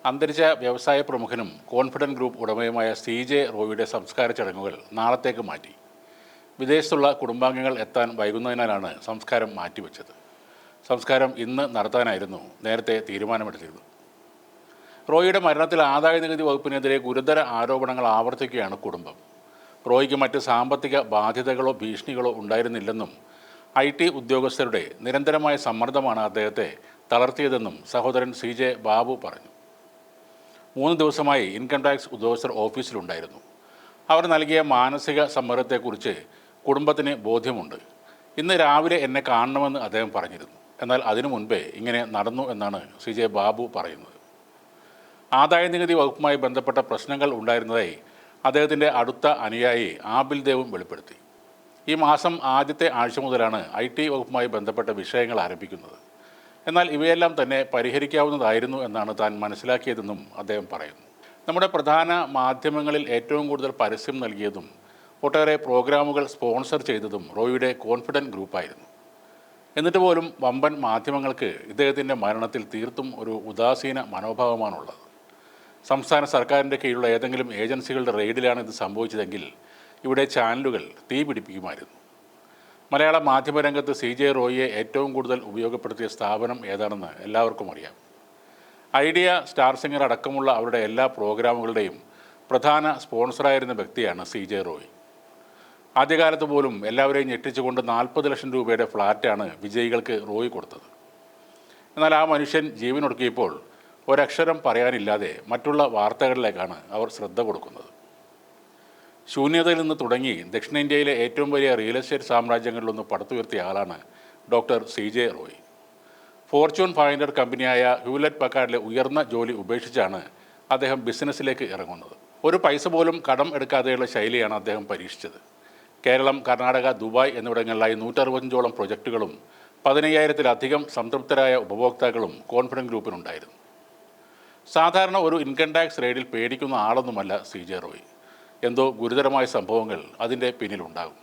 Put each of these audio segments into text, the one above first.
അന്തരിച്ച വ്യവസായ പ്രമുഖനും confident group ഉടമയുമായ CJ റോയിയുടെ സംസ്കാര ചടങ്ങുകൾ നാളത്തേക്ക് മാറ്റി. വിദേശത്തുള്ള കുടുംബാംഗങ്ങൾ എത്താൻ വൈകുന്നതിനാലാണ് സംസ്കാരം മാറ്റിവെച്ചത്. സംസ്കാരം ഇന്ന് നടത്താനായിരുന്നു നേരത്തെ തീരുമാനമെടുത്തിരുന്നത്. റോയിയുടെ മരണത്തിൽ ആദായനികുതി വകുപ്പിനെതിരെ ഗുരുതര ആരോപണങ്ങൾ ആവർത്തിക്കുകയാണ് കുടുംബം. റോയിക്ക് മറ്റ് സാമ്പത്തിക ബാധ്യതകളോ ഭീഷണികളോ ഉണ്ടായിരുന്നില്ലെന്നും IT ഉദ്യോഗസ്ഥരുടെ നിരന്തരമായ സമ്മർദ്ദമാണ് അദ്ദേഹത്തെ തളർത്തിയതെന്നും സഹോദരൻ CJ ബാബു പറഞ്ഞു. 3 ദിവസമായി ഇൻകം ടാക്സ് ഉദ്യോഗസ്ഥർ ഓഫീസിലുണ്ടായിരുന്നു. അവർ നൽകിയ മാനസിക സമ്മർദ്ദത്തെക്കുറിച്ച് കുടുംബത്തിന് ബോധ്യമുണ്ട്. ഇന്ന് രാവിലെ എന്നെ കാണണമെന്ന് അദ്ദേഹം പറഞ്ഞിരുന്നു. എന്നാൽ അതിനു മുൻപേ ഇങ്ങനെ നടന്നു എന്നാണ് CJ ബാബു പറയുന്നത്. ആദായനികുതി വകുപ്പുമായി ബന്ധപ്പെട്ട പ്രശ്നങ്ങൾ ഉണ്ടായിരുന്നതായി അദ്ദേഹത്തിൻ്റെ അടുത്ത അനുയായി ആബിൽ ദേവും വെളിപ്പെടുത്തി. ഈ മാസം ആദ്യത്തെ ആഴ്ച മുതലാണ് IT വകുപ്പുമായി ബന്ധപ്പെട്ട വിഷയങ്ങൾ ആരംഭിക്കുന്നത്. എന്നാൽ ഇവയെല്ലാം തന്നെ പരിഹരിക്കാവുന്നതായിരുന്നു എന്നാണ് താൻ മനസ്സിലാക്കിയതെന്നും അദ്ദേഹം പറയുന്നു. നമ്മുടെ പ്രധാന മാധ്യമങ്ങളിൽ ഏറ്റവും കൂടുതൽ പരസ്യം നൽകിയതും ഒട്ടേറെ പ്രോഗ്രാമുകൾ സ്പോൺസർ ചെയ്തതും റോയിയുടെ കോൺഫിഡൻറ്റ് ഗ്രൂപ്പായിരുന്നു. എന്നിട്ട് പോലും വമ്പൻ മാധ്യമങ്ങൾക്ക് ഇദ്ദേഹത്തിൻ്റെ മരണത്തിൽ തീർത്തും ഒരു ഉദാസീന മനോഭാവമാണുള്ളത്. സംസ്ഥാന സർക്കാരിൻ്റെ കീഴിലുള്ള ഏതെങ്കിലും ഏജൻസികളുടെ റെയ്ഡിലാണ് ഇത് സംഭവിച്ചതെങ്കിൽ ഇവിടെ ചാനലുകൾ തീ പിടിപ്പിക്കുമായിരുന്നു. മലയാള മാധ്യമരംഗത്ത് CJ റോയിയെ ഏറ്റവും കൂടുതൽ ഉപയോഗപ്പെടുത്തിയ സ്ഥാപനം ഏതാണെന്ന് എല്ലാവർക്കും അറിയാം. ഐഡിയ, സ്റ്റാർ സിംഗർ അടക്കമുള്ള അവരുടെ എല്ലാ പ്രോഗ്രാമുകളുടെയും പ്രധാന സ്പോൺസറായിരുന്ന വ്യക്തിയാണ് CJ റോയി. ആദ്യകാലത്ത് പോലും എല്ലാവരെയും ഞെട്ടിച്ചുകൊണ്ട് 40 ലക്ഷം രൂപയുടെ ഫ്ലാറ്റാണ് വിജയികൾക്ക് റോയി കൊടുത്തത്. എന്നാൽ ആ മനുഷ്യൻ ജീവനൊടുക്കിയപ്പോൾ ഒരക്ഷരം പറയാനില്ലാതെ മറ്റുള്ള വാർത്തകളിലേക്കാണ് അവർ ശ്രദ്ധ കൊടുക്കുന്നത്. ശൂന്യതയിൽ നിന്ന് തുടങ്ങി ദക്ഷിണേന്ത്യയിലെ ഏറ്റവും വലിയ റിയൽ എസ്റ്റേറ്റ് സാമ്രാജ്യങ്ങളിലൊന്ന് പടുത്തുയർത്തിയ ആളാണ് ഡോക്ടർ CJ റോയി. ഫോർച്യൂൺ 500 കമ്പനിയായ ഹ്യൂലറ്റ് പക്കാർഡിലെ ഉയർന്ന ജോലി ഉപേക്ഷിച്ചാണ് അദ്ദേഹം ബിസിനസ്സിലേക്ക് ഇറങ്ങുന്നത്. ഒരു പൈസ പോലും കടം എടുക്കാതെയുള്ള ശൈലിയാണ് അദ്ദേഹം പരീക്ഷിച്ചത്. കേരളം, കർണാടക, ദുബായ് എന്നിവിടങ്ങളിലായി 165ഓളം പ്രൊജക്റ്റുകളും 15,000-ലധികം സംതൃപ്തരായ ഉപഭോക്താക്കളും കോൺഫിഡൻറ്റ് ഗ്രൂപ്പിനുണ്ടായിരുന്നു. സാധാരണ ഒരു ഇൻകം ടാക്സ് റെയ്ഡിൽ പേടിക്കുന്ന ആളൊന്നുമല്ല CJ റോയി. എന്തോ ഗുരുതരമായ സംഭവങ്ങൾ അതിൻ്റെ പിന്നിലുണ്ടാകും.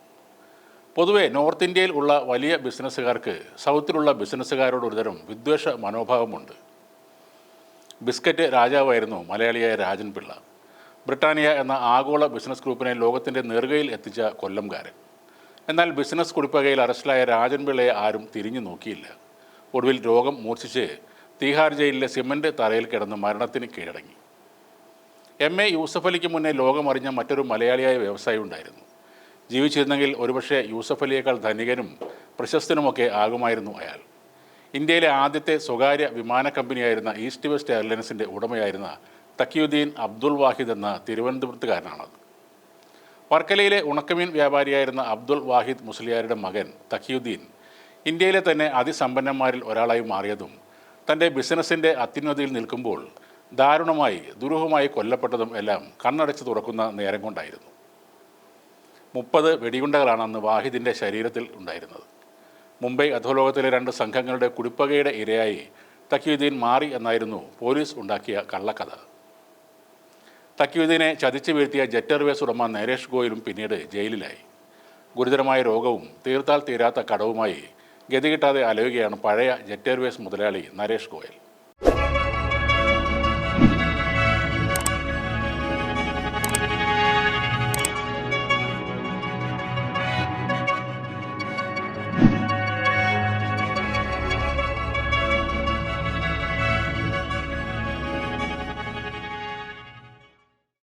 പൊതുവെ നോർത്ത് ഇന്ത്യയിൽ ഉള്ള വലിയ ബിസിനസ്സുകാർക്ക് സൗത്തിലുള്ള ബിസിനസ്സുകാരോട് ഒരുതരം വിദ്വേഷ മനോഭാവമുണ്ട്. ബിസ്ക്കറ്റ് രാജാവായിരുന്നു മലയാളിയായ രാജൻ പിള്ള. ബ്രിട്ടാനിയ എന്ന ആഗോള ബിസിനസ് ഗ്രൂപ്പിനെ ലോകത്തിൻ്റെ നെറുകയിൽ എത്തിച്ച കൊല്ലംകാരൻ. എന്നാൽ ബിസിനസ് കുടിപ്പകയിൽ അറസ്റ്റിലായ രാജൻ പിള്ളയെ ആരും തിരിഞ്ഞു നോക്കിയില്ല. ഒടുവിൽ രോഗം മൂർച്ഛിച്ച് തീഹാർ ജയിലിലെ സിമൻറ്റ് തറയിൽ കിടന്ന് മരണത്തിന് കീഴടങ്ങി. MA യൂസഫലിക്ക് മുന്നേ ലോകമറിഞ്ഞ മറ്റൊരു മലയാളിയായ വ്യവസായി ഉണ്ടായിരുന്നു. ജീവിച്ചിരുന്നെങ്കിൽ ഒരുപക്ഷെ യൂസഫലിയേക്കാൾ ധനികനും പ്രശസ്തനുമൊക്കെ ആകുമായിരുന്നു അയാൾ. ഇന്ത്യയിലെ ആദ്യത്തെ സ്വകാര്യ വിമാന കമ്പനിയായിരുന്ന ഈസ്റ്റ് വെസ്റ്റ് എയർലൈൻസിൻ്റെ ഉടമയായിരുന്ന തക്കിയുദ്ദീൻ അബ്ദുൾ വാഹിദ് എന്ന തിരുവനന്തപുരത്തുകാരനാണത്. വർക്കലയിലെ ഉണക്കമീൻ വ്യാപാരിയായിരുന്ന അബ്ദുൾ വാഹിദ് മുസ്ലിയാരുടെ മകൻ തക്കിയുദ്ദീൻ ഇന്ത്യയിലെ തന്നെ അതിസമ്പന്നന്മാരിൽ ഒരാളായി മാറിയതും തൻ്റെ ബിസിനസ്സിൻ്റെ അത്യുന്നതിയിൽ നിൽക്കുമ്പോൾ ദാരുണമായി ദുരൂഹമായി കൊല്ലപ്പെട്ടതും എല്ലാം കണ്ണടച്ച് തുറക്കുന്ന നേരം കൊണ്ടായിരുന്നു. 30 വെടിയുണ്ടകളാണ് അന്ന് വാഹിദിൻ്റെ ശരീരത്തിൽ ഉണ്ടായിരുന്നത്. മുംബൈ അധോലോകത്തിലെ 2 സംഘങ്ങളുടെ കുടിപ്പകയുടെ ഇരയായി തക്കിയുദ്ദീൻ മാറി എന്നായിരുന്നു പോലീസ് ഉണ്ടാക്കിയ കള്ളക്കഥ. തക്കിയുദ്ദീനെ ചതിച്ചു വീഴ്ത്തിയ ജെറ്റ് എയർവേസ് ഉടമ നരേഷ് ഗോയലും പിന്നീട് ജയിലിലായി. ഗുരുതരമായ രോഗവും തീർത്താൽ തീരാത്ത കടവുമായി ഗതി കിട്ടാതെ അലയുകയാണ് പഴയ ജെറ്റ് എയർവേസ് മുതലാളി നരേഷ് ഗോയൽ.